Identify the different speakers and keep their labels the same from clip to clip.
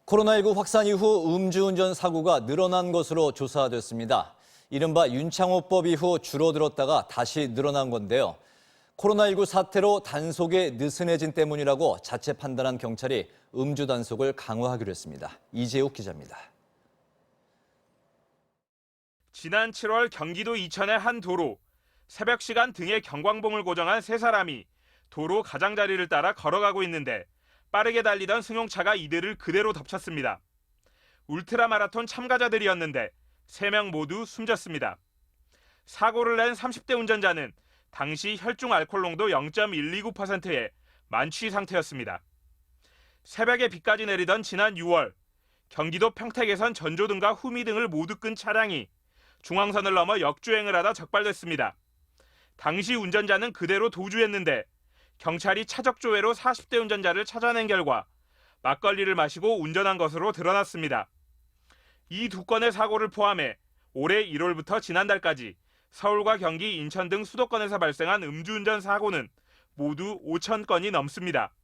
Speaker 1: 코로나19 확산 이후 음주운전 사고가 늘어난 것으로 조사됐습니다. 이른바 윤창호법 이후 줄어들었다가 다시 늘어난 건데요. 코로나19 사태로 단속이 느슨해진 때문이라고 자체 판단한 경찰이 음주 단속을 강화하기로 했습니다. 이재욱 기자입니다.
Speaker 2: 지난 7월 경기도 이천의 한 도로, 새벽 시간 등에 경광봉을 고정한 세 사람이 도로 가장자리를 따라 걸어가고 있는데 빠르게 달리던 승용차가 이들을 그대로 덮쳤습니다. 울트라 마라톤 참가자들이었는데 3명 모두 숨졌습니다. 사고를 낸 30대 운전자는 당시 혈중 알코올 농도 0.129%의 만취 상태였습니다. 새벽에 비까지 내리던 지난 6월, 경기도 평택에선 전조등과 후미 등을 모두 끈 차량이 중앙선을 넘어 역주행을 하다 적발됐습니다. 당시 운전자는 그대로 도주했는데 경찰이 차적조회로 40대 운전자를 찾아낸 결과 막걸리를 마시고 운전한 것으로 드러났습니다. 이 두 건의 사고를 포함해 올해 1월부터 지난달까지 서울과 경기, 인천 등 수도권에서 발생한 음주운전 사고는 모두 5,000건이 넘습니다.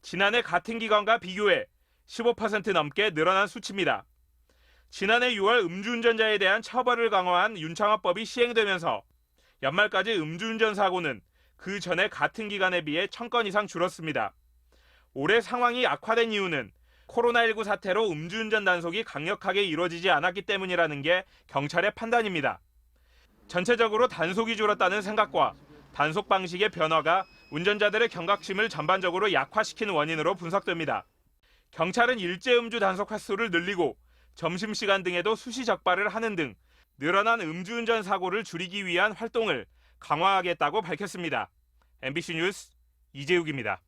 Speaker 2: 지난해 같은 기간과 비교해 15% 넘게 늘어난 수치입니다. 지난해 6월 음주운전자에 대한 처벌을 강화한 윤창호법이 시행되면서 연말까지 음주운전 사고는 그 전에 같은 기간에 비해 1,000건 이상 줄었습니다. 올해 상황이 악화된 이유는 코로나19 사태로 음주운전 단속이 강력하게 이루어지지 않았기 때문이라는 게 경찰의 판단입니다. 전체적으로 단속이 줄었다는 생각과 단속 방식의 변화가 운전자들의 경각심을 전반적으로 약화시키는 원인으로 분석됩니다. 경찰은 일제 음주 단속 횟수를 늘리고 점심시간 등에도 수시 적발을 하는 등 늘어난 음주운전 사고를 줄이기 위한 활동을 강화하겠다고 밝혔습니다. MBC 뉴스 이재욱입니다.